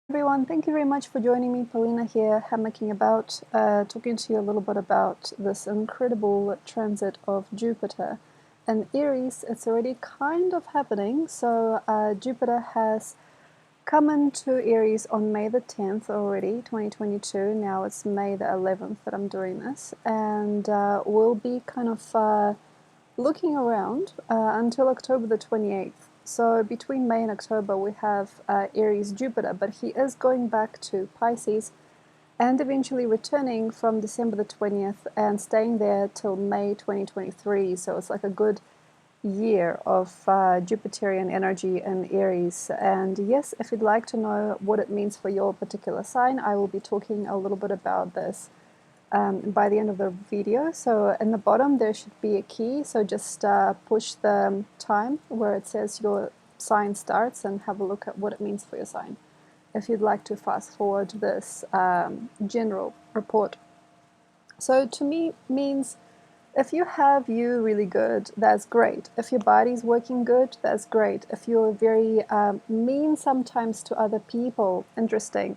Everyone, thank you very much for joining me. Polina here, hammocking about, talking to you a little bit about this incredible transit of Jupiter and Aries. It's already kind of happening. So Jupiter has come into Aries on May the 10th already, 2022. Now it's May the 11th that I'm doing this, and we'll be kind of looking around until October the 28th. So between May and October we have Aries Jupiter, but he is going back to Pisces and eventually returning from December the 20th and staying there till May 2023. So it's like a good year of Jupiterian energy in Aries. And yes, if you'd like to know what it means for your particular sign, I will be talking a little bit about this by the end of the video. So in the bottom there should be a key, so just push the time where it says your sign starts and have a look at what it means for your sign if you'd like to fast forward this general report. So to me means if you have you really good, that's great. If your body's working good, that's great. If you're very mean sometimes to other people, interesting,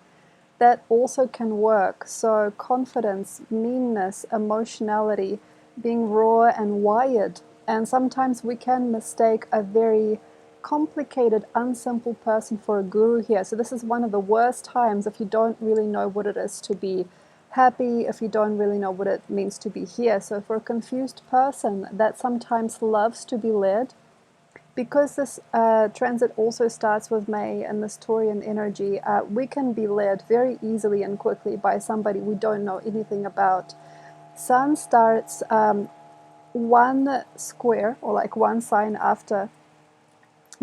that also can work. So confidence, meanness, emotionality, being raw and wired. And sometimes we can mistake a very complicated, unsimple person for a guru here. So this is one of the worst times if you don't really know what it is to be happy, if you don't really know what it means to be here. So for a confused person that sometimes loves to be led, because this transit also starts with May and this Taurian energy, we can be led very easily and quickly by somebody we don't know anything about. Sun starts one square, or like one sign after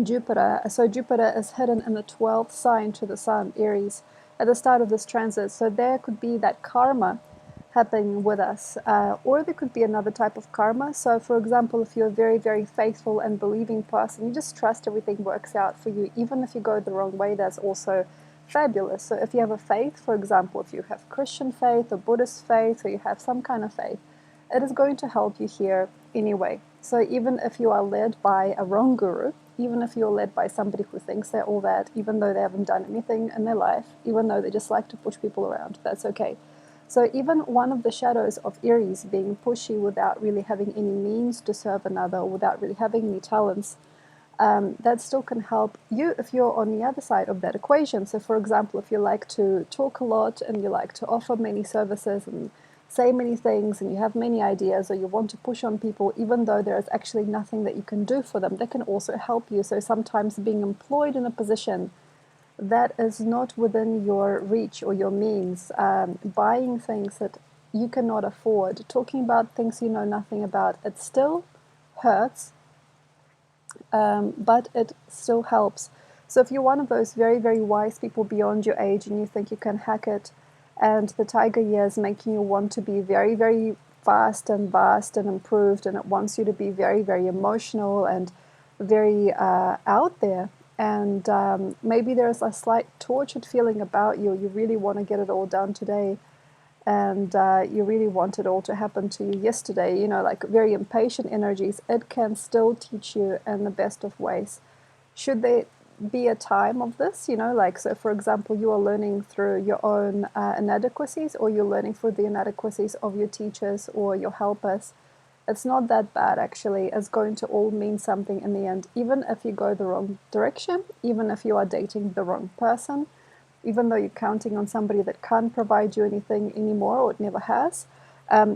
Jupiter. So Jupiter is hidden in the 12th sign to the Sun, Aries, at the start of this transit. So there could be that karma happening with us, or there could be another type of karma. So for example, if you're a very, very faithful and believing person, you just trust everything works out for you, even if you go the wrong way. That's also fabulous. So if you have a faith, for example, if you have Christian faith or Buddhist faith, or you have some kind of faith, it is going to help you here anyway. So even if you are led by a wrong guru, even if you're led by somebody who thinks they're all that, even though they haven't done anything in their life, even though they just like to push people around, that's okay. So even one of the shadows of Aries being pushy without really having any means to serve another, or without really having any talents, that still can help you if you're on the other side of that equation. So for example, if you like to talk a lot and you like to offer many services and say many things and you have many ideas, or you want to push on people even though there is actually nothing that you can do for them, that can also help you. So sometimes being employed in a position that is not within your reach or your means, buying things that you cannot afford, talking about things you know nothing about, it still hurts, but it still helps. So if you're one of those very, very wise people beyond your age and you think you can hack it, and the tiger year is making you want to be very, very fast and vast and improved, and it wants you to be very, very emotional and very out there, and maybe there's a slight tortured feeling about you. You really want to get it all done today, and you really want it all to happen to you yesterday, you know, like very impatient energies. It can still teach you in the best of ways. Should there be a time of this, you know, like, so for example, you are learning through your own inadequacies, or you're learning through the inadequacies of your teachers or your helpers, it's not that bad actually. It's going to all mean something in the end, even if you go the wrong direction, even if you are dating the wrong person, even though you're counting on somebody that can't provide you anything anymore, or it never has,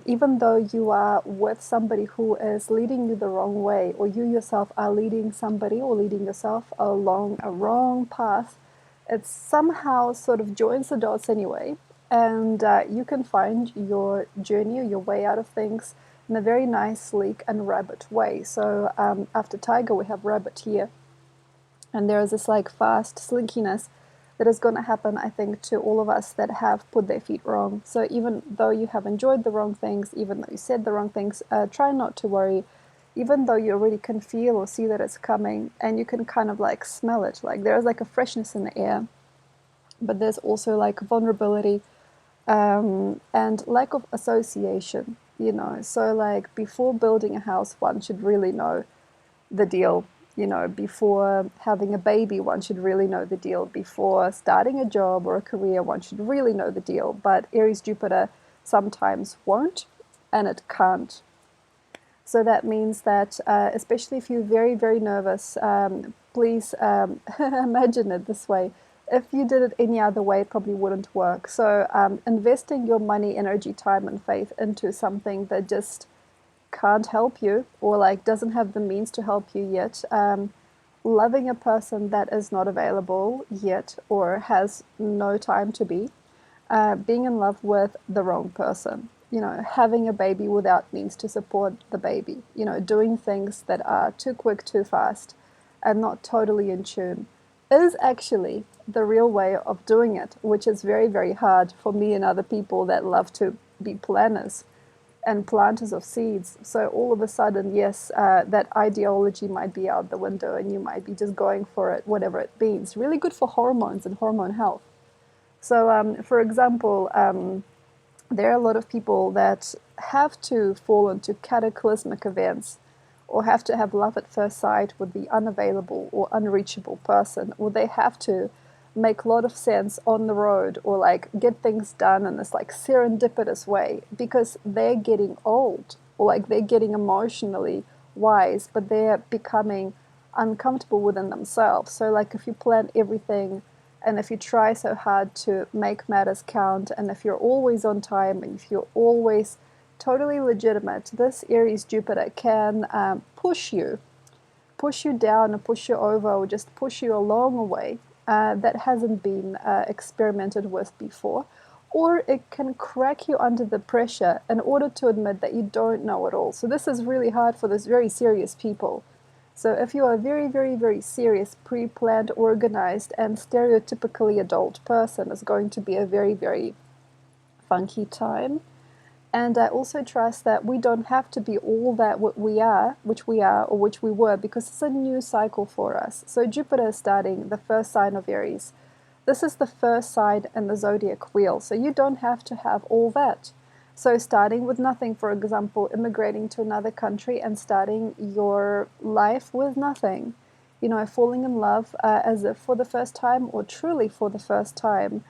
even though you are with somebody who is leading you the wrong way, or you yourself are leading somebody or leading yourself along a wrong path, it somehow sort of joins the dots anyway, and you can find your journey or your way out of things in a very nice, sleek, and rabbit way. So after tiger, we have rabbit here, and there is this like fast slinkiness that is going to happen, I think, to all of us that have put their feet wrong. So even though you have enjoyed the wrong things, even though you said the wrong things, try not to worry. Even though you already can feel or see that it's coming, and you can kind of like smell it, like there's like a freshness in the air, but there's also like vulnerability, and lack of association, you know. So like before building a house, one should really know the deal, You know, before having a baby, one should really know the deal. Before starting a job or a career, one should really know the deal. But Aries Jupiter sometimes won't, and it can't. So that means that, especially if you're very, very nervous, please imagine it this way. If you did it any other way, it probably wouldn't work. So investing your money, energy, time, and faith into something that just can't help you, or like doesn't have the means to help you yet, loving a person that is not available yet or has no time to be, being in love with the wrong person, you know, having a baby without means to support the baby, you know, doing things that are too quick, too fast, and not totally in tune, is actually the real way of doing it, which is very, very hard for me and other people that love to be planners and planters of seeds. So all of a sudden, yes, that ideology might be out the window and you might be just going for it, whatever it means. Really good for hormones and hormone health. So, for example, there are a lot of people that have to fall into cataclysmic events or have to have love at first sight with the unavailable or unreachable person, or they have to make a lot of sense on the road or like get things done in this like serendipitous way because they're getting old or like they're getting emotionally wise, but they're becoming uncomfortable within themselves. So like if you plan everything and if you try so hard to make matters count, and if you're always on time, and if you're always totally legitimate, this Aries Jupiter can push you down, or push you over, or just push you a long way that hasn't been experimented with before. Or it can crack you under the pressure in order to admit that you don't know it all. So this is really hard for those very serious people. So if you are a very, very, very serious, pre-planned, organized, and stereotypically adult person, it's going to be a very, very funky time. And I also trust that we don't have to be all that what we are, which we are, or which we were, because it's a new cycle for us. So Jupiter is starting the first sign of Aries. This is the first sign in the zodiac wheel, so you don't have to have all that. So starting with nothing, for example, immigrating to another country and starting your life with nothing, you know, falling in love as if for the first time or truly for the first time,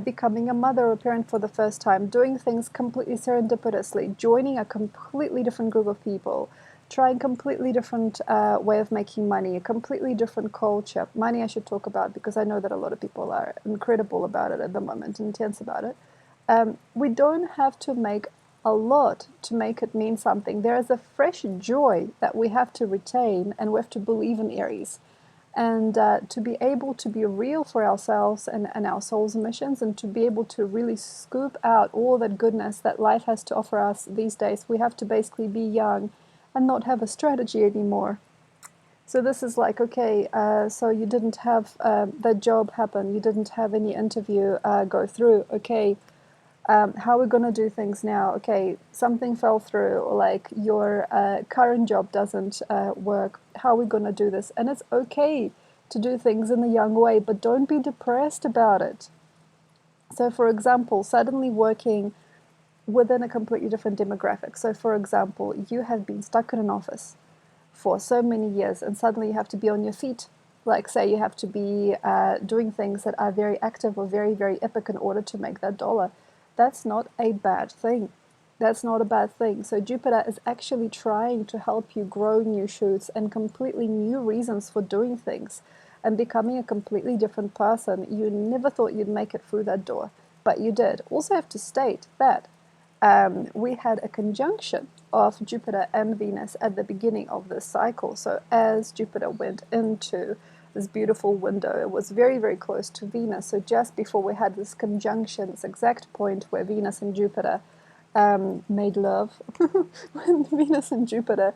becoming a mother or parent for the first time, doing things completely serendipitously, joining a completely different group of people, trying completely different way of making money, a completely different culture. Money I should talk about because I know that a lot of people are incredible about it at the moment, intense about it. We don't have to make a lot to make it mean something. There is a fresh joy that we have to retain, and we have to believe in Aries. And to be able to be real for ourselves and our soul's missions, and to be able to really scoop out all that goodness that life has to offer us these days, we have to basically be young and not have a strategy anymore. So this is like, okay, so you didn't have that job happen, you didn't have any interview go through, okay, how are we going to do things now? Okay, something fell through, or like your current job doesn't work. How are we going to do this? And it's okay to do things in a young way, but don't be depressed about it. So, for example, suddenly working within a completely different demographic. So, for example, you have been stuck in an office for so many years, and suddenly you have to be on your feet. Like, say, you have to be doing things that are very active or very, very epic in order to make that dollar. That's not a bad thing. That's not a bad thing. So Jupiter is actually trying to help you grow new shoots and completely new reasons for doing things and becoming a completely different person. You never thought you'd make it through that door, but you did. Also have to state that we had a conjunction of Jupiter and Venus at the beginning of this cycle. So as Jupiter went into this beautiful window, it was very, very close to Venus. So just before we had this conjunction, this exact point where Venus and Jupiter made love, when Venus and Jupiter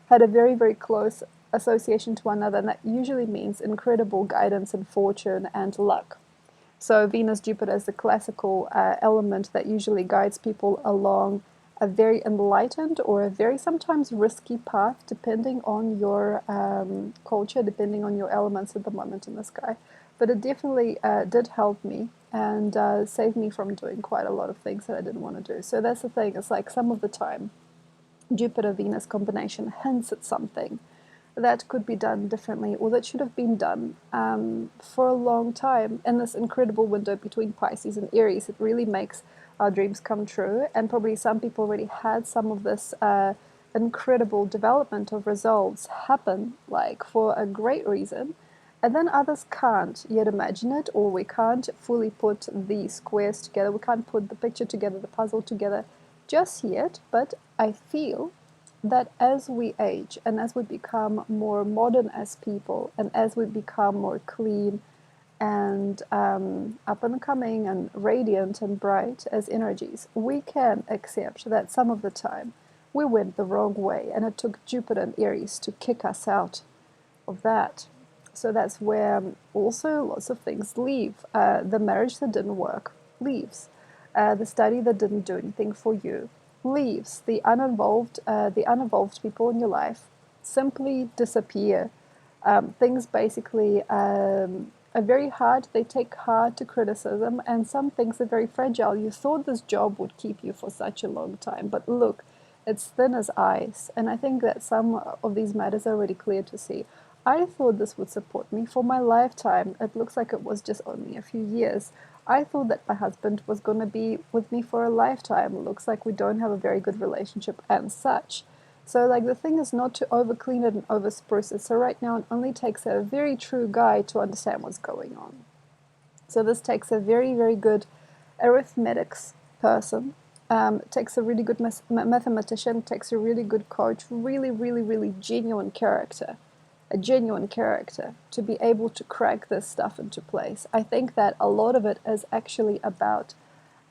had a very, very close association to one another, and that usually means incredible guidance and fortune and luck. So Venus, Jupiter is the classical element that usually guides people along a very enlightened or a very sometimes risky path, depending on your culture, depending on your elements at the moment in the sky. But it definitely did help me and saved me from doing quite a lot of things that I didn't want to do. So that's the thing. It's like some of the time, Jupiter-Venus combination hints at something that could be done differently, or that should have been done for a long time. In this incredible window between Pisces and Aries, it really makes our dreams come true. And probably some people already had some of this incredible development of results happen, like for a great reason. And then others can't yet imagine it, or we can't fully put the squares together. We can't put the picture together, the puzzle together just yet. But I feel that as we age and as we become more modern as people, and as we become more clean and up and coming and radiant and bright as energies, we can accept that some of the time we went the wrong way, and it took Jupiter and Aries to kick us out of that. So that's where also lots of things leave. The marriage that didn't work leaves. The study that didn't do anything for you leaves. The uninvolved people in your life simply disappear. Things basically are very hard. They take hard to criticism, and some things are very fragile. You thought this job would keep you for such a long time, but look, it's thin as ice. And I think that some of these matters are already clear to see. I thought this would support me for my lifetime. It looks like it was just only a few years. I thought that my husband was going to be with me for a lifetime. It looks like we don't have a very good relationship and such. So like the thing is not to over clean it and over spruce it. So right now it only takes a very true guy to understand what's going on. So this takes a very, very good arithmetics person. It takes a really good mathematician, takes a really good coach, really, really, really genuine character. A genuine character to be able to crack this stuff into place. I think that a lot of it is actually about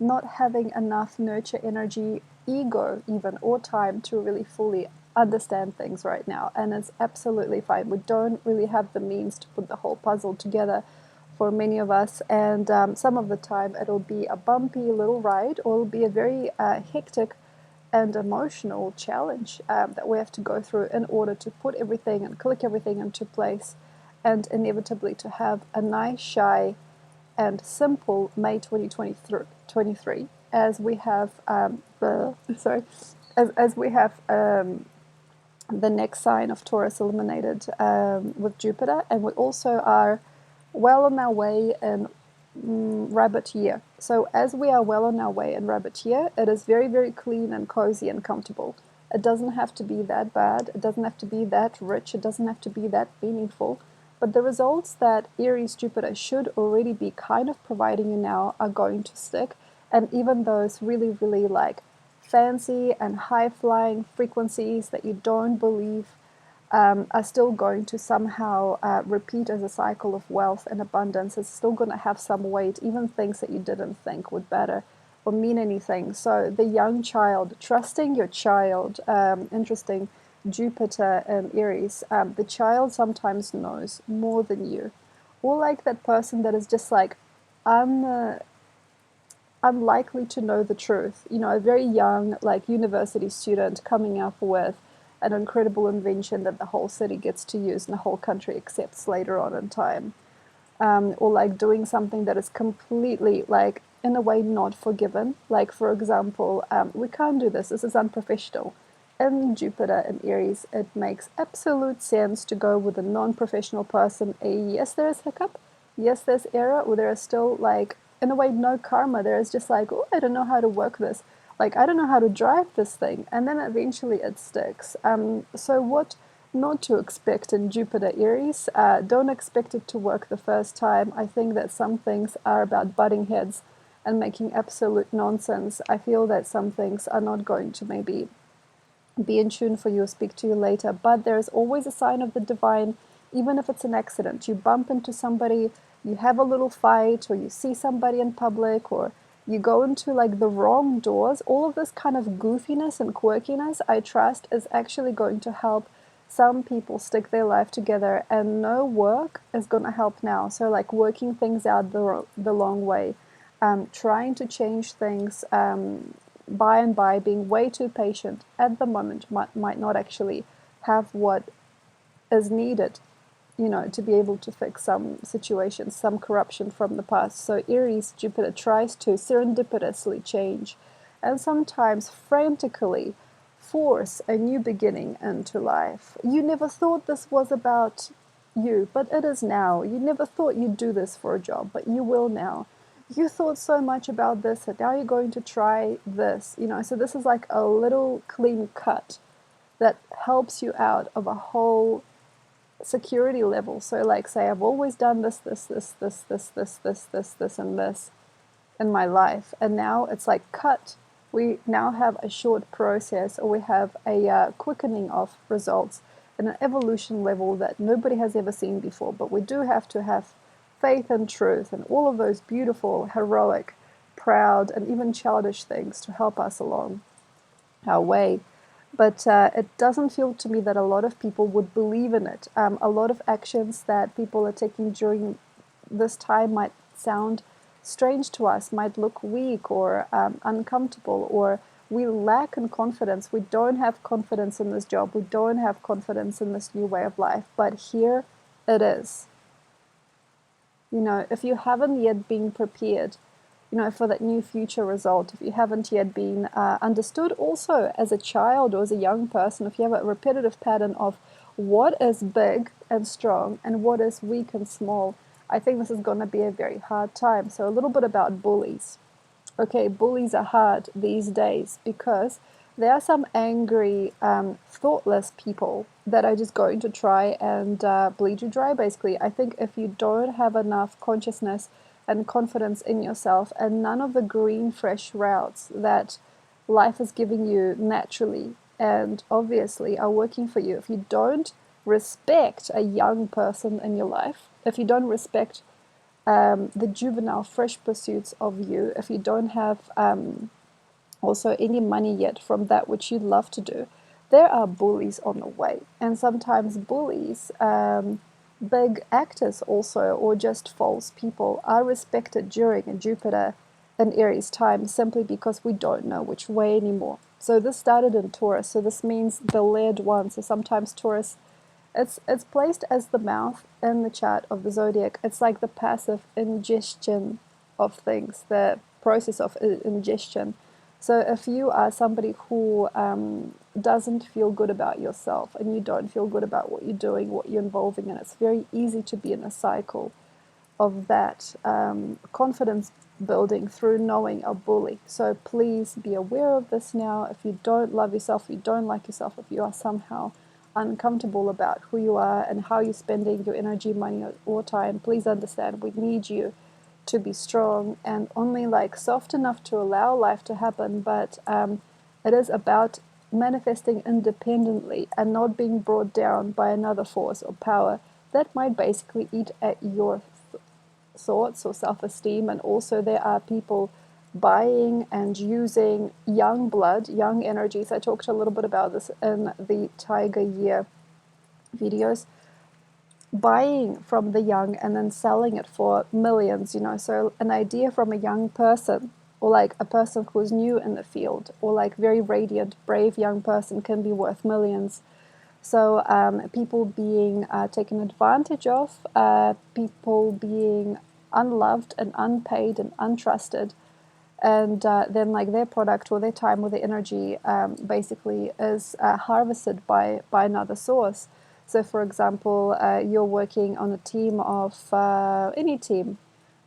not having enough nurture energy, ego even, or time to really fully understand things right now. And it's absolutely fine. We don't really have the means to put the whole puzzle together for many of us. And some of the time it'll be a bumpy little ride, or it'll be a very hectic and emotional challenge that we have to go through in order to put everything and click everything into place, and inevitably to have a nice, shy, and simple May 2023, as we have as we have the next sign of Taurus eliminated with Jupiter, and we also are well on our way in Rabbit year. So as we are well on our way in Rabbit year, it is very, very clean and cozy and comfortable. It doesn't have to be that bad. It doesn't have to be that rich. It doesn't have to be that meaningful. But the results that Aries Jupiter should already be kind of providing you now are going to stick. And even those really, really like fancy and high-flying frequencies that you don't believe are still going to somehow repeat as a cycle of wealth and abundance. It's still going to have some weight, even things that you didn't think would matter or mean anything. So the young child, trusting your child, interesting, Jupiter and Aries, the child sometimes knows more than you. Or like that person that is just like unlikely to know the truth. You know, a very young, like university student coming up with an incredible invention that the whole city gets to use and the whole country accepts later on in time. Or like doing something that is completely, like, in a way not forgiven. Like, for example, we can't do this is unprofessional. In Jupiter and Aries, it makes absolute sense to go with a non-professional person. Yes, there is hiccup, yes, there's error, or there is still, like, in a way, no karma. There is just like, oh, I don't know how to work this. Like, I don't know how to drive this thing. And then eventually it sticks. So what not to expect in Jupiter Aries? Don't expect it to work the first time. I think that some things are about butting heads and making absolute nonsense. I feel that some things are not going to maybe be in tune for you or speak to you later. But there's always a sign of the divine, even if it's an accident. You bump into somebody, you have a little fight, or you see somebody in public, or you go into like the wrong doors. All of this kind of goofiness and quirkiness, I trust, is actually going to help some people stick their life together, and no work is going to help now. So like working things out the long way, trying to change things by and by, being way too patient at the moment might not actually have what is needed, you know, to be able to fix some situations, some corruption from the past. So Aries Jupiter tries to serendipitously change, and sometimes frantically force a new beginning into life. You never thought this was about you, but it is now. You never thought you'd do this for a job, but you will now. You thought so much about this that now you're going to try this, so this is like a little clean cut that helps you out of a whole security level. So like, say I've always done this, and this in my life, and now it's like cut. We now have a short process, or we have a quickening of results and an evolution level that nobody has ever seen before. But we do have to have faith and truth and all of those beautiful, heroic, proud, and even childish things to help us along our way. But it doesn't feel to me that a lot of people would believe in it. A lot of actions that people are taking during this time might sound strange to us, might look weak or uncomfortable, or we lack in confidence. We don't have confidence in this job. We don't have confidence in this new way of life. But here it is. If you haven't yet been prepared, for that new future result, if you haven't yet been understood also as a child or as a young person, if you have a repetitive pattern of what is big and strong and what is weak and small, I think this is going to be a very hard time. So a little bit about bullies. Okay, bullies are hard these days because there are some angry, thoughtless people that are just going to try and bleed you dry, basically. I think if you don't have enough consciousness and confidence in yourself, and none of the green, fresh routes that life is giving you naturally and obviously are working for you, if you don't respect a young person in your life, if you don't respect the juvenile, fresh pursuits of you, if you don't have also any money yet from that which you love to do, there are bullies on the way. And sometimes bullies, big actors also, or just false people, are respected during a Jupiter and Aries time simply because we don't know which way anymore. So this started in Taurus, so this means the led one. So sometimes Taurus, it's placed as the mouth in the chart of the zodiac. It's like the passive ingestion of things, the process of ingestion. So if you are somebody who doesn't feel good about yourself and you don't feel good about what you're doing, what you're involving in, it's very easy to be in a cycle of that confidence building through knowing a bully. So please be aware of this now. If you don't love yourself, if you don't like yourself, if you are somehow uncomfortable about who you are and how you're spending your energy, money, or time, please understand we need you to be strong and only like soft enough to allow life to happen, but it is about manifesting independently and not being brought down by another force or power that might basically eat at your thoughts or self-esteem. And also there are people buying and using young blood, young energies. I talked a little bit about this in the Tiger Year videos, buying from the young and then selling it for millions, so an idea from a young person, or like a person who's new in the field, or like very radiant, brave young person, can be worth millions. So people being taken advantage of, people being unloved and unpaid and untrusted, and then like their product or their time or their energy basically is harvested by another source. So for example, you're working on a team of any team,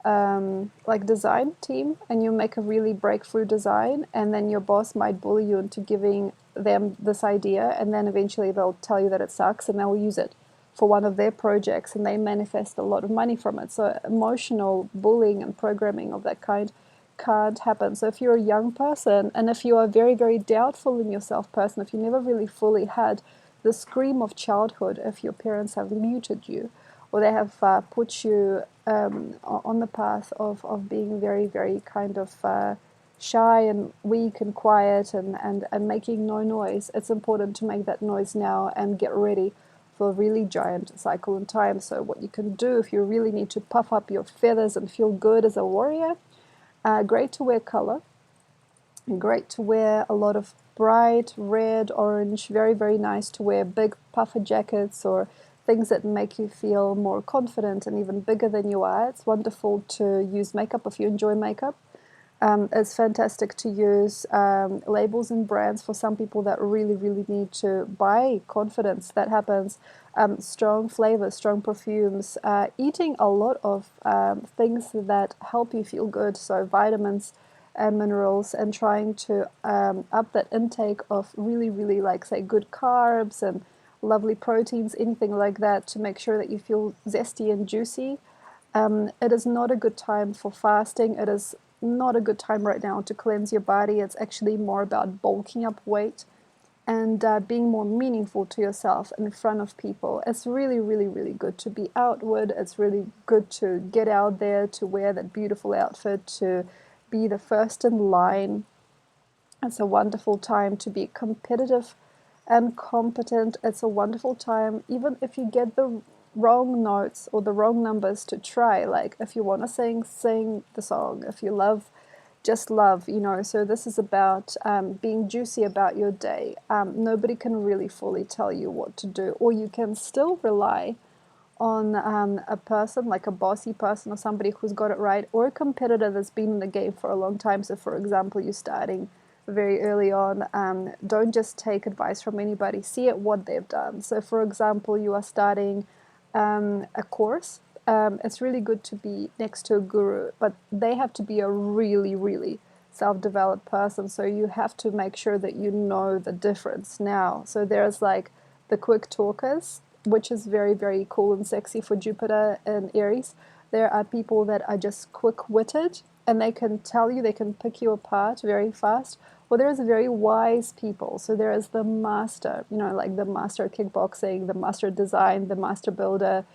like design team, and you make a really breakthrough design, and then your boss might bully you into giving them this idea, and then eventually they'll tell you that it sucks and they'll use it for one of their projects, and they manifest a lot of money from it. So emotional bullying and programming of that kind can't happen. So if you're a young person, and if you are very, very doubtful in yourself person, if you never really fully had the scream of childhood, if your parents have muted you, or they have put you on the path of being very, very kind of shy and weak and quiet and making no noise, it's important to make that noise now and get ready for a really giant cycle in time. So what you can do if you really need to puff up your feathers and feel good as a warrior, great to wear color, and great to wear a lot of bright red, orange, very, very nice to wear big puffer jackets or things that make you feel more confident and even bigger than you are. It's wonderful to use makeup if you enjoy makeup. It's fantastic to use labels and brands for some people that really, really need to buy confidence. That happens. Strong flavors, strong perfumes, eating a lot of things that help you feel good. So vitamins and minerals, and trying to up that intake of really, really, like, say, good carbs and lovely proteins, anything like that, to make sure that you feel zesty and juicy. It is not a good time for fasting. It is not a good time right now to cleanse your body. It's actually more about bulking up weight and being more meaningful to yourself in front of people. It's really, really, really good to be outward. It's really good to get out there, to wear that beautiful outfit, to be the first in line. It's a wonderful time to be competitive and competent. It's a wonderful time, even if you get the wrong notes or the wrong numbers, to try. Like, if you want to sing, sing the song. If you love, just love, you know. So this is about being juicy about your day. Nobody can really fully tell you what to do, or you can still rely on a person, like a bossy person or somebody who's got it right, or a competitor that's been in the game for a long time. So for example, you're starting very early on, don't just take advice from anybody, see it what they've done. So for example, you are starting a course. It's really good to be next to a guru, but they have to be a really, really self-developed person. So you have to make sure that you know the difference now. So there's like the quick talkers, which is very, very cool and sexy for Jupiter and Aries. There are people that are just quick-witted, and they can tell you, they can pick you apart very fast. Well, there's very wise people. So there is the master, you know, like the master at kickboxing, the master at design, the master builder,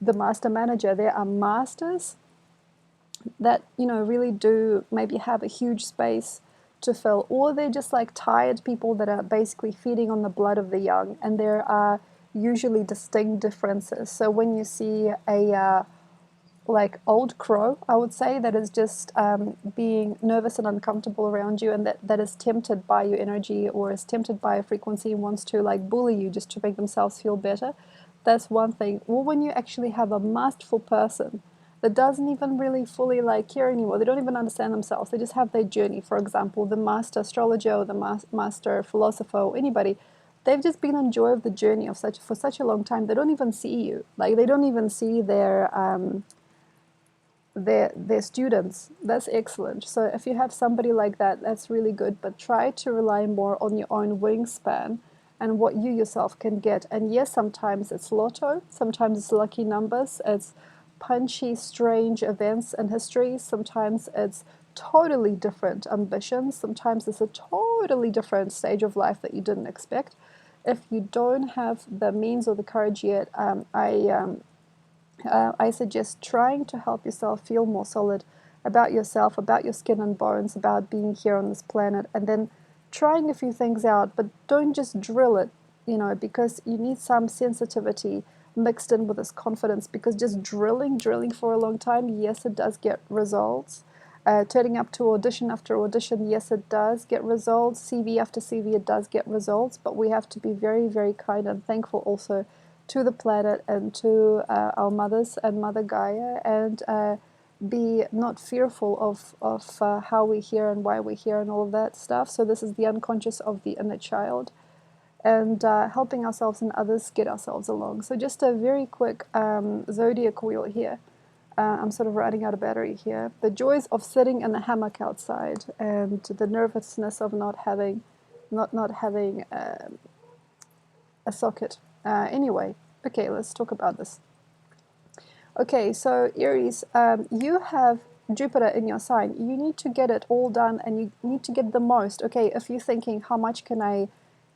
the master manager. There are masters that, you know, really do maybe have a huge space to fill, or they're just like tired people that are basically feeding on the blood of the young. And there are usually distinct differences. So when you see a like old crow, I would say, that is just being nervous and uncomfortable around you, and that is tempted by your energy, or is tempted by a frequency and wants to like bully you just to make themselves feel better, that's one thing. Or when you actually have a masterful person that doesn't even really fully like care anymore, they don't even understand themselves, they just have their journey. For example, the master astrologer or the master philosopher or anybody, they've just been on joy of the journey of for such a long time, they don't even see you. Like, they don't even see their students. That's excellent. So if you have somebody like that, that's really good. But try to rely more on your own wingspan and what you yourself can get. And yes, sometimes it's lotto, sometimes it's lucky numbers, it's punchy, strange events in history, sometimes it's totally different ambitions, sometimes it's a totally different stage of life that you didn't expect. If you don't have the means or the courage yet, I suggest trying to help yourself feel more solid about yourself, about your skin and bones, about being here on this planet, and then trying a few things out. But don't just drill it, you know, because you need some sensitivity mixed in with this confidence, because just drilling for a long time, yes, it does get results. Turning up to audition after audition, yes, it does get results. CV after CV, it does get results. But we have to be very, very kind and thankful also to the planet and to our mothers and Mother Gaia, and be not fearful of how we're here and why we're here and all of that stuff. So this is the unconscious of the inner child, and helping ourselves and others get ourselves along. So just a very quick zodiac wheel here. I'm sort of running out of battery here. The joys of sitting in a hammock outside, and the nervousness of not having a socket. Anyway, okay, let's talk about this. Okay, so Aries, you have Jupiter in your sign. You need to get it all done, and you need to get the most. Okay, if you're thinking, how much can I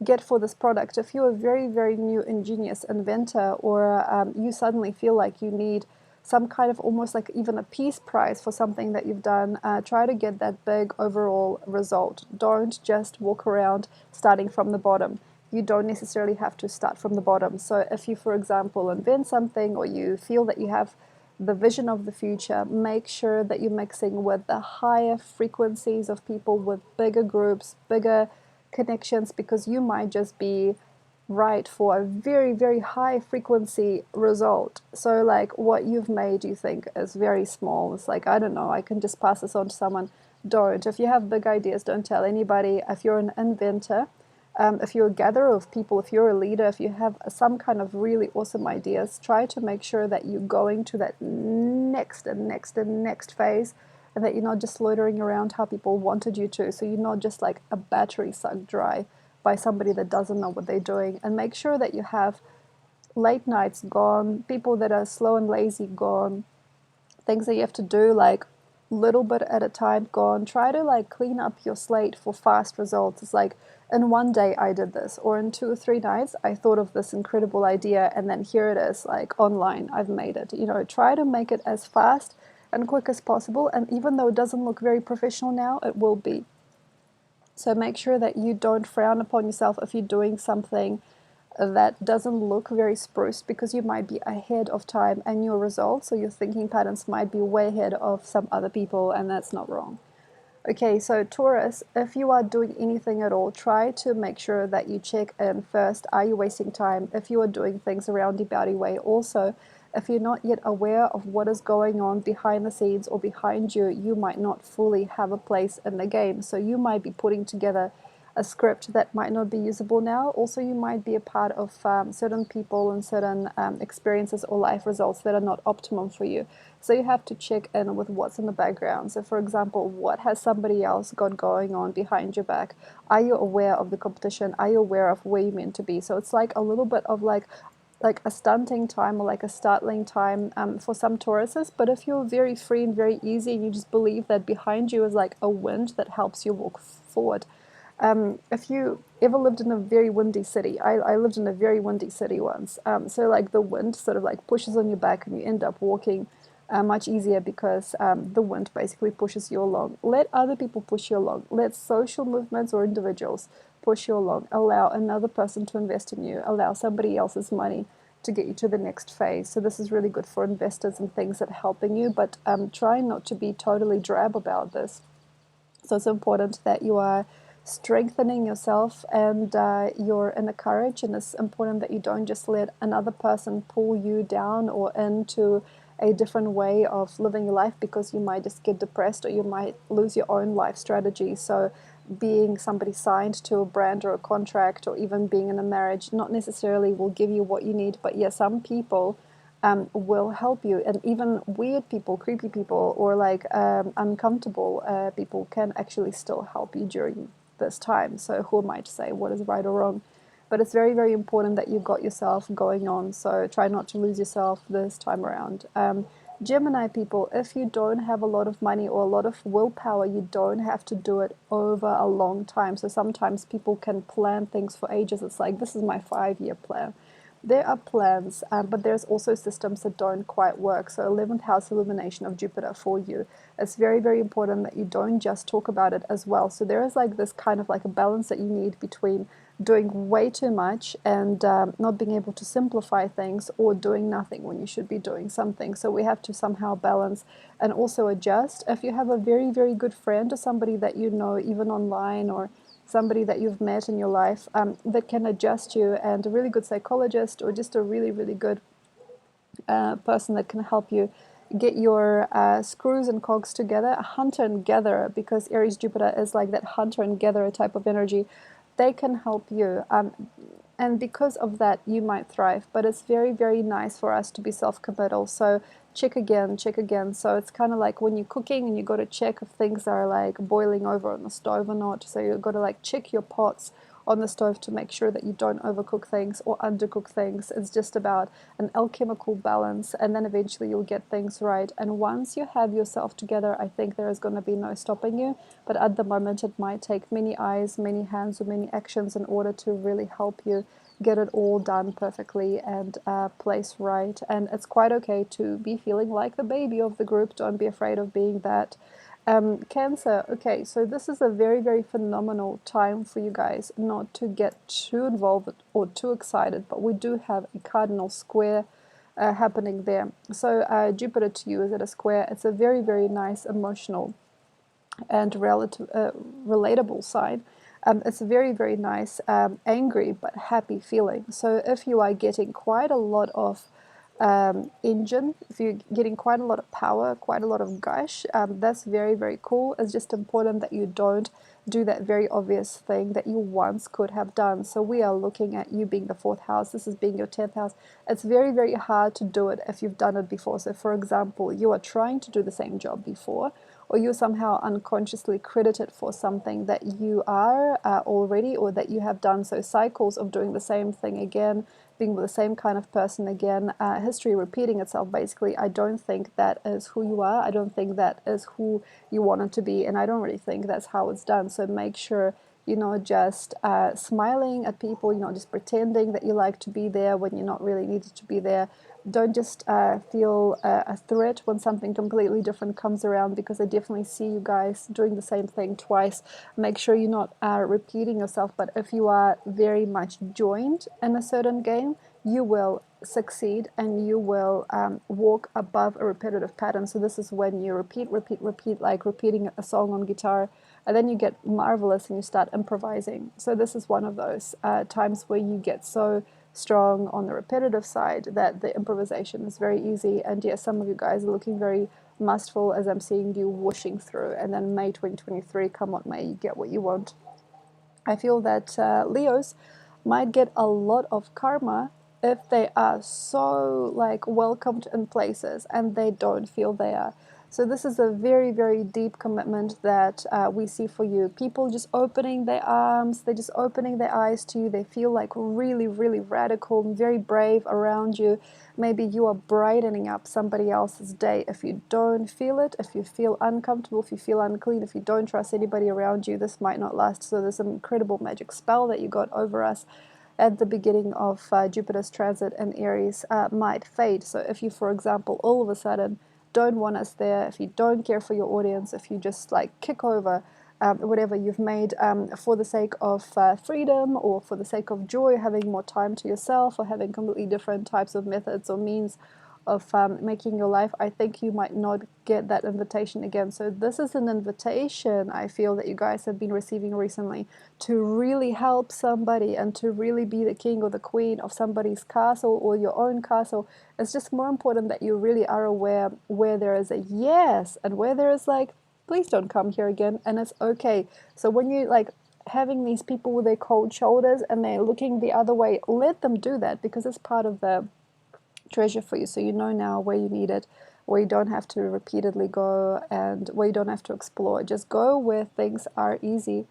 get for this product? If you're a very, very new ingenious inventor, or you suddenly feel like you need some kind of almost like even a peace prize for something that you've done, try to get that big overall result. Don't just walk around starting from the bottom. You don't necessarily have to start from the bottom. So if you, for example, invent something, or you feel that you have the vision of the future, make sure that you're mixing with the higher frequencies of people, with bigger groups, bigger connections, because you might just be right for a very, very high frequency result. So like what you've made, you think is very small. It's like, I don't know, I can just pass this on to someone. don't. If you have big ideas, don't tell anybody. If you're an inventor, if you're a gatherer of people, if you're a leader, if you have some kind of really awesome ideas, try to make sure that you're going to that next and next and next phase, and that you're not just loitering around how people wanted you to. So you're not just like a battery sucked dry by somebody that doesn't know what they're doing. And make sure that you have late nights gone, people that are slow and lazy gone, things that you have to do like little bit at a time gone. Try to like clean up your slate for fast results. It's like, in one day I did this, or in 2 or 3 nights I thought of this incredible idea, and then here it is, like online, I've made it. You know, try to make it as fast and quick as possible, and even though it doesn't look very professional now, it will be. So make sure that you don't frown upon yourself if you're doing something that doesn't look very spruce, because you might be ahead of time and your results, so your thinking patterns might be way ahead of some other people, and that's not wrong. Okay, so Taurus, if you are doing anything at all, try to make sure that you check in first. Are you wasting time? If you are doing things a roundy-boundy way, also, if you're not yet aware of what is going on behind the scenes or behind you, you might not fully have a place in the game. So you might be putting together a script that might not be usable now. Also, you might be a part of certain people and certain experiences or life results that are not optimum for you. So you have to check in with what's in the background. So for example, what has somebody else got going on behind your back? Are you aware of the competition? Are you aware of where you're meant to be? So it's like a little bit of like a stunting time, or like a startling time for some Tauruses. But if you're very free and very easy, and you just believe that behind you is like a wind that helps you walk forward. If you ever lived in a very windy city, I lived in a very windy city once. So like the wind sort of like pushes on your back, and you end up walking much easier, because the wind basically pushes you along. Let other people push you along. Let social movements or individuals push you along. Allow another person to invest in you. Allow somebody else's money to get you to the next phase. So this is really good for investors and things that are helping you, but try not to be totally drab about this. So it's important that you are strengthening yourself and your inner courage, and it's important that you don't just let another person pull you down or into a different way of living your life, because you might just get depressed, or you might lose your own life strategy. So being somebody signed to a brand or a contract, or even being in a marriage, not necessarily will give you what you need, but yeah, some people will help you. And even weird people, creepy people, or like uncomfortable people can actually still help you during this time. So who am I to say what is right or wrong? But it's very, very important that you got yourself going on. So try not to lose yourself this time around. Gemini people, if you don't have a lot of money or a lot of willpower, you don't have to do it over a long time. So sometimes people can plan things for ages. It's like, this is my 5-year plan. There are plans, but there's also systems that don't quite work. So 11th house illumination of Jupiter for you. It's very, very important that you don't just talk about it as well. So there is like this kind of like a balance that you need between doing way too much and not being able to simplify things, or doing nothing when you should be doing something. So we have to somehow balance and also adjust. If you have a very, very good friend, or somebody that you know, even online, or somebody that you've met in your life that can adjust you, and a really good psychologist, or just a really, really good person that can help you get your screws and cogs together, a hunter and gatherer, because Aries Jupiter is like that hunter and gatherer type of energy. They can help you. And because of that, you might thrive. But it's very, very nice for us to be self-committal. So check again, check again. So it's kind of like when you're cooking and you got to check if things are like boiling over on the stove or not. So you've got to like check your pots on the stove to make sure that you don't overcook things or undercook things. It's just about an alchemical balance, and then eventually you'll get things right. And once you have yourself together, I think there is going to be no stopping you. But at the moment, it might take many eyes, many hands, or many actions in order to really help you get it all done perfectly and place right. And it's quite okay to be feeling like the baby of the group. Don't be afraid of being that. Cancer, okay, so this is a very, very phenomenal time for you guys not to get too involved or too excited, but we do have a cardinal square happening there. So Jupiter to you is at a square. It's a very, very nice emotional and relatable side. It's a very, very nice angry but happy feeling. So if you are getting quite a lot of engine, if you're getting quite a lot of power, quite a lot of gush, that's very, very cool. It's just important that you don't do that very obvious thing that you once could have done. So we are looking at you being the fourth house. This is being your 10th house. It's very, very hard to do it if you've done it before. So for example, you are trying to do the same job before, or you're somehow unconsciously credited for something that you are already, or that you have done. So cycles of doing the same thing again, being with the same kind of person again, history repeating itself basically. I don't think that is who you are. I don't think that is who you wanted to be, and I don't really think that's how it's done. So make sure you're not just smiling at people, you're not just pretending that you like to be there when you're not really needed to be there. Don't just feel a threat when something completely different comes around, because I definitely see you guys doing the same thing twice. Make sure you're not repeating yourself, but if you are very much joined in a certain game, you will succeed and you will walk above a repetitive pattern. So this is when you repeat, repeat, repeat, like repeating a song on guitar, and then you get marvelous and you start improvising. So this is one of those times where you get so strong on the repetitive side that the improvisation is very easy. And yes, some of you guys are looking very mustful as I'm seeing you whooshing through, and then May 2023, come what may, you get what you want. I feel that Leos might get a lot of karma if they are so like welcomed in places and they don't feel they are. So this is a very, very deep commitment that we see for you. People just opening their arms, they're just opening their eyes to you. They feel like really, really radical and very brave around you. Maybe you are brightening up somebody else's day. If you don't feel it, if you feel uncomfortable, if you feel unclean, if you don't trust anybody around you, this might not last. So there's an incredible magic spell that you got over us at the beginning of Jupiter's transit in Aries might fade. So if you, for example, all of a sudden don't want us there, if you don't care for your audience, if you just like kick over whatever you've made for the sake of freedom, or for the sake of joy, having more time to yourself, or having completely different types of methods or means of making your life, I think you might not get that invitation again. So this is an invitation I feel that you guys have been receiving recently to really help somebody and to really be the king or the queen of somebody's castle or your own castle. It's just more important that you really are aware where there is a yes and where there is like, please don't come here again, and it's okay. So when you like having these people with their cold shoulders and they're looking the other way, let them do that, because it's part of the treasure for you. So you know now where you need it, where you don't have to repeatedly go, and where you don't have to explore. Just go where things are easy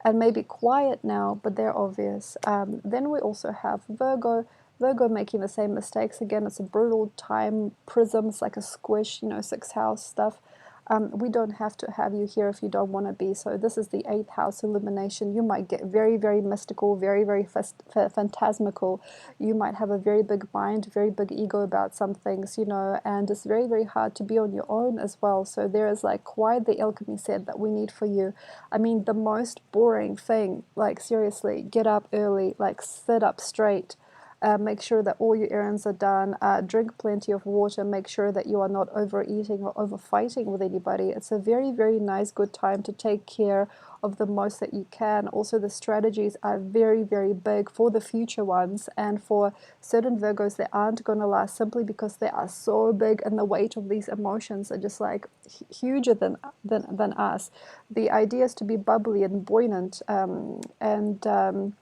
and maybe quiet now, but they're obvious. Then we also have Virgo. Virgo making the same mistakes again. It's a brutal time prism. It's like a squish, you know, sixth house stuff. We don't have to have you here if you don't want to be. So this is the 8th house illumination. You might get very, very mystical, very, very phantasmical. You might have a very big mind, very big ego about some things, you know, and it's very, very hard to be on your own as well. So there is like quite the alchemy set that we need for you. I mean, the most boring thing, like seriously, get up early, like sit up straight. Make sure that all your errands are done. Drink plenty of water. Make sure that you are not overeating or overfighting with anybody. It's a very, very nice, good time to take care of the most that you can. Also, the strategies are very, very big for the future ones, and for certain Virgos, they aren't going to last simply because they are so big, and the weight of these emotions are just like huger than us. The idea is to be bubbly and buoyant, and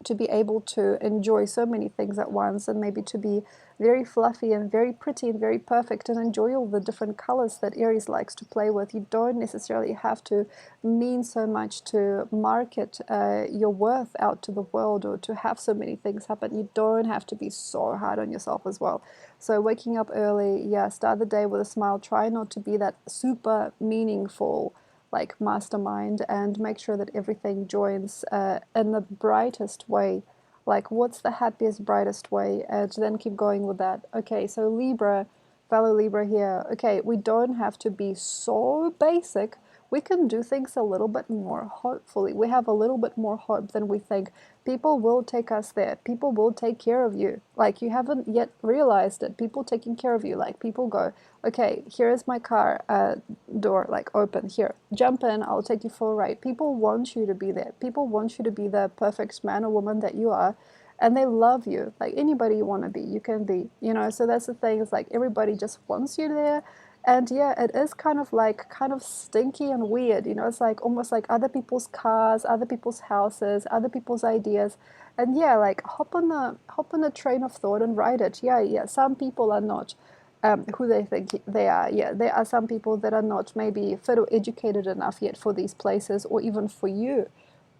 to be able to enjoy so many things at once, and maybe to be very fluffy and very pretty and very perfect and enjoy all the different colors that Aries likes to play with. You don't necessarily have to mean so much to market your worth out to the world, or to have so many things happen. You don't have to be so hard on yourself as well. So waking up early, yeah, start the day with a smile. Try not to be that super meaningful like mastermind, and make sure that everything joins in the brightest way. Like, what's the happiest, brightest way? And then keep going with that. Okay, so Libra, fellow Libra here. Okay, we don't have to be so basic. We can do things a little bit more hopefully. We have a little bit more hope than we think. People will take us there. People will take care of you. Like, you haven't yet realized it. People taking care of you. Like, people go, okay, here is my car door, like open, here, jump in, I'll take you for a ride. People want you to be there. People want you to be the perfect man or woman that you are. and they love you. Like anybody you want to be, you can be, you know. So that's the thing, is like everybody just wants you there. And yeah, it is kind of like kind of stinky and weird, you know. It's like almost like other people's cars, other people's houses, other people's ideas. And yeah, like hop on a train of thought and ride it. Yeah, yeah. Some people are not who they think they are. Yeah, there are some people that are not maybe fit or educated enough yet for these places, or even for you,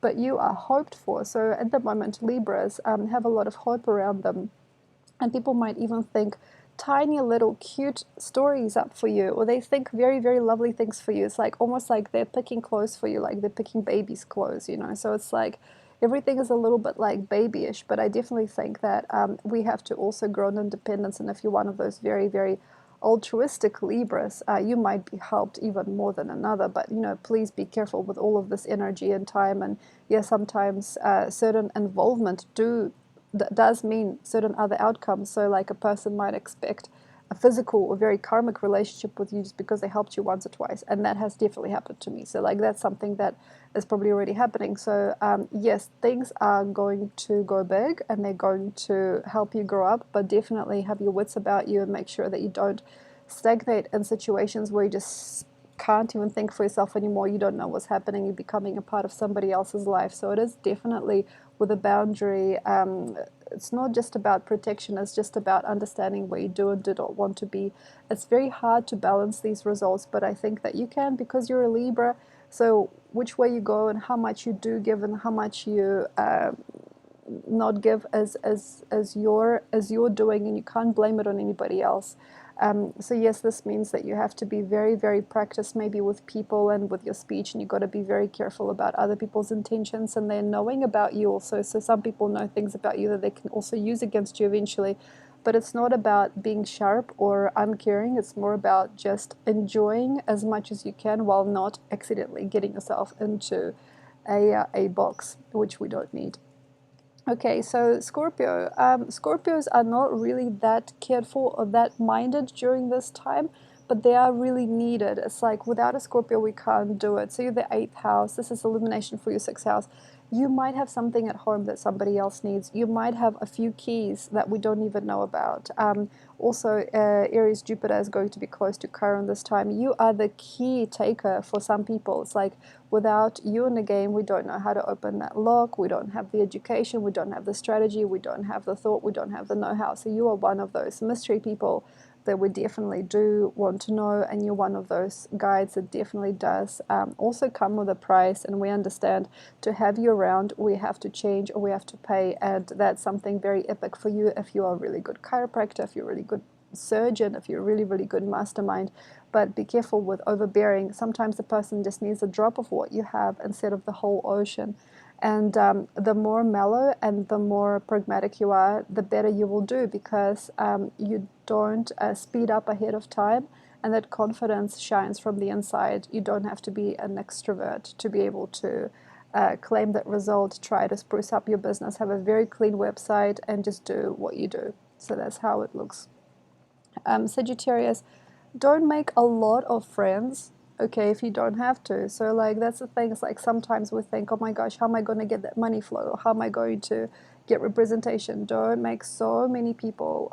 but you are hoped for. So at the moment, Libras have a lot of hope around them, and people might even think tiny little cute stories up for you, or they think very, very lovely things for you. It's like almost like they're picking clothes for you, like they're picking babies' clothes, you know. So it's like everything is a little bit like babyish, but I definitely think that we have to also grow in independence. And if you're one of those very, very altruistic Libras, you might be helped even more than another. But you know, please be careful with all of this energy and time. And yeah, sometimes certain involvement does mean certain other outcomes. So like a person might expect a physical or very karmic relationship with you just because they helped you once or twice, and that has definitely happened to me. So like that's something that is probably already happening. So yes, things are going to go big and they're going to help you grow up, but definitely have your wits about you and make sure that you don't stagnate in situations where you just can't even think for yourself anymore. You don't know what's happening. You're becoming a part of somebody else's life. So it is definitely with a boundary. It's not just about protection. It's just about understanding where you do and do not want to be. It's very hard to balance these results, but I think that you can, because you're a Libra. So which way you go and how much you do give and how much you not give as you're doing, and you can't blame it on anybody else. So yes, this means that you have to be very, very practiced maybe with people and with your speech, and you've got to be very careful about other people's intentions and their knowing about you also. So some people know things about you that they can also use against you eventually. But it's not about being sharp or uncaring. It's more about just enjoying as much as you can while not accidentally getting yourself into a box, which we don't need. Okay, so Scorpio. Scorpios are not really that careful or that minded during this time, but they are really needed. It's like without a Scorpio, we can't do it. So you're the eighth house. This is illumination for your sixth house. You might have something at home that somebody else needs. You might have a few keys that we don't even know about. Also, Aries Jupiter is going to be close to Chiron this time. You are the key taker for some people. It's like without you in the game, we don't know how to open that lock. We don't have the education. We don't have the strategy. We don't have the thought. We don't have the know-how. So you are one of those mystery people that we definitely do want to know, and you're one of those guides that definitely does also come with a price. And we understand to have you around, we have to change or we have to pay, and that's something very epic for you if you are a really good chiropractor, if you're a really good surgeon, if you're a really, really good mastermind. But be careful with overbearing. Sometimes the person just needs a drop of what you have instead of the whole ocean. And the more mellow and the more pragmatic you are, the better you will do, because you don't speed up ahead of time, and that confidence shines from the inside. You don't have to be an extrovert to be able to claim that result. Try to spruce up your business, have a very clean website, and just do what you do. So that's how it looks. Sagittarius, don't make a lot of friends, okay, if you don't have to. So like that's the thing. It's like sometimes we think, oh my gosh, how am I going to get that money flow, or how am I going to get representation? Don't make so many people.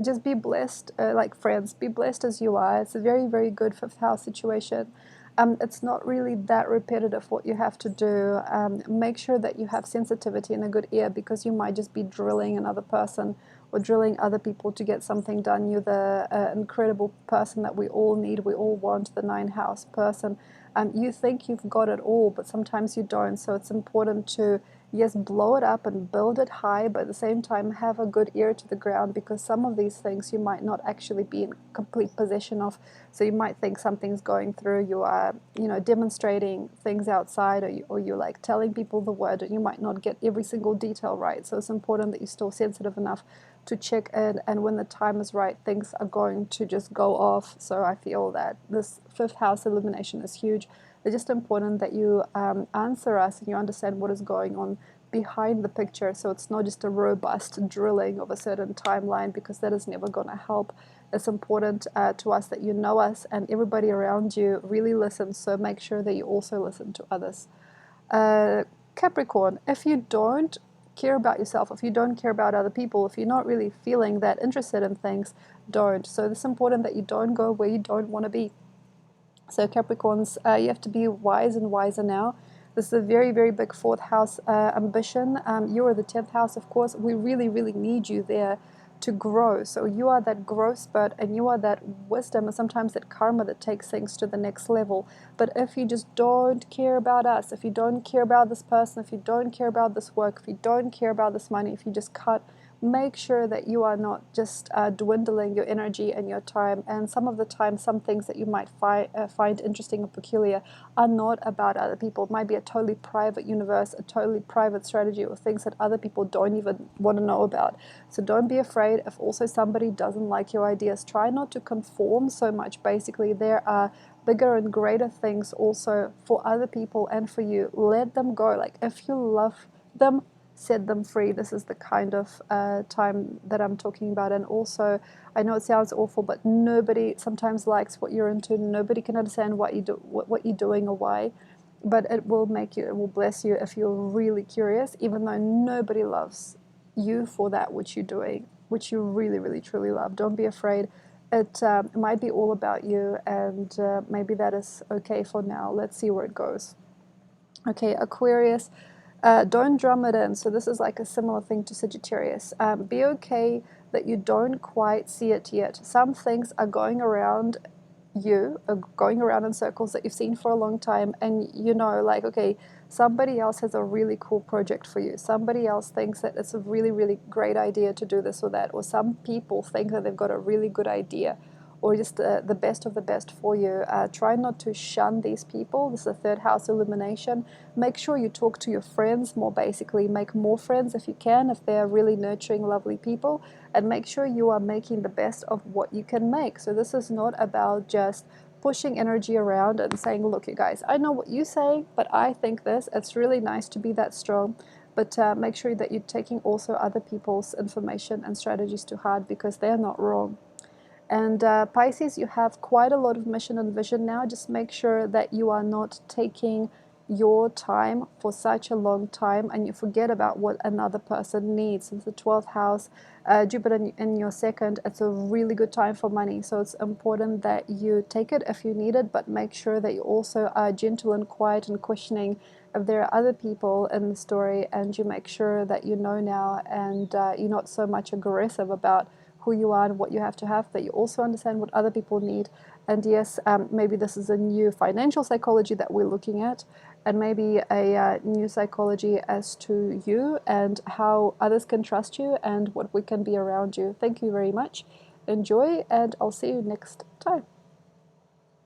Just be blessed, like friends. Be blessed as you are. It's a very, very good fifth house situation. It's not really that repetitive what you have to do. Make sure that you have sensitivity and a good ear, because you might just be drilling another person or drilling other people to get something done. You're the incredible person that we all need. We all want the ninth house person. You think you've got it all, but sometimes you don't. So it's important to, yes, blow it up and build it high, but at the same time have a good ear to the ground, because some of these things you might not actually be in complete possession of. So you might think something's going through, you are, you know, demonstrating things outside, or you're like telling people the word, and you might not get every single detail right. So it's important that you're still sensitive enough to check in, and when the time is right, things are going to just go off. So I feel that this fifth house illumination is huge. It's just important that you answer us and you understand what is going on behind the picture. So it's not just a robust drilling of a certain timeline, because that is never going to help. It's important to us that you know us, and everybody around you really listens. So make sure that you also listen to others. Capricorn, if you don't care about yourself, if you don't care about other people, if you're not really feeling that interested in things, don't. So it's important that you don't go where you don't want to be. So Capricorns, you have to be wise and wiser now. This is a very, very big fourth house ambition. You are the 10th house, of course. We really, really need you there to grow. So you are that growth spurt, and you are that wisdom and sometimes that karma that takes things to the next level. But if you just don't care about us, if you don't care about this person, if you don't care about this work, if you don't care about this money, if you just cut, make sure that you are not just dwindling your energy and your time. And some of the time, some things that you might find interesting or peculiar are not about other people. It might be a totally private universe, a totally private strategy, or things that other people don't even want to know about. So don't be afraid if also somebody doesn't like your ideas. Try not to conform so much. Basically, there are bigger and greater things also for other people and for you. Let them go. Like, if you love them, set them free. This is the kind of time that I'm talking about. And also, I know it sounds awful, but nobody sometimes likes what you're into. Nobody can understand what you're doing or why, but it will bless you if you're really curious, even though nobody loves you for that which you're doing, which you really, really, truly love. Don't be afraid. It might be all about you, and maybe that is okay for now. Let's see where it goes. Okay, Aquarius. Don't drum it in. So this is like a similar thing to Sagittarius. Be okay that you don't quite see it yet. Some things are going around are going around in circles that you've seen for a long time, and you know, like, okay, somebody else has a really cool project for you. Somebody else thinks that it's a really, really great idea to do this or that, or some people think that they've got a really good idea, or just the best of the best for you. Try not to shun these people. This is a third house illumination. Make sure you talk to your friends more, basically. Make more friends if you can, if they're really nurturing, lovely people. And make sure you are making the best of what you can make. So this is not about just pushing energy around and saying, look, you guys, I know what you say, but I think this. It's really nice to be that strong. But make sure that you're taking also other people's information and strategies to heart, because they're not wrong. And Pisces, you have quite a lot of mission and vision now. Just make sure that you are not taking your time for such a long time and you forget about what another person needs. It's the 12th house, Jupiter in your second. It's a really good time for money. So it's important that you take it if you need it, but make sure that you also are gentle and quiet and questioning if there are other people in the story, and you make sure that you know now, and you're not so much aggressive about who you are and what you have to have, that you also understand what other people need. And yes, maybe this is a new financial psychology that we're looking at, and maybe a new psychology as to you and how others can trust you and what we can be around you. Thank you very much. Enjoy, and I'll see you next time.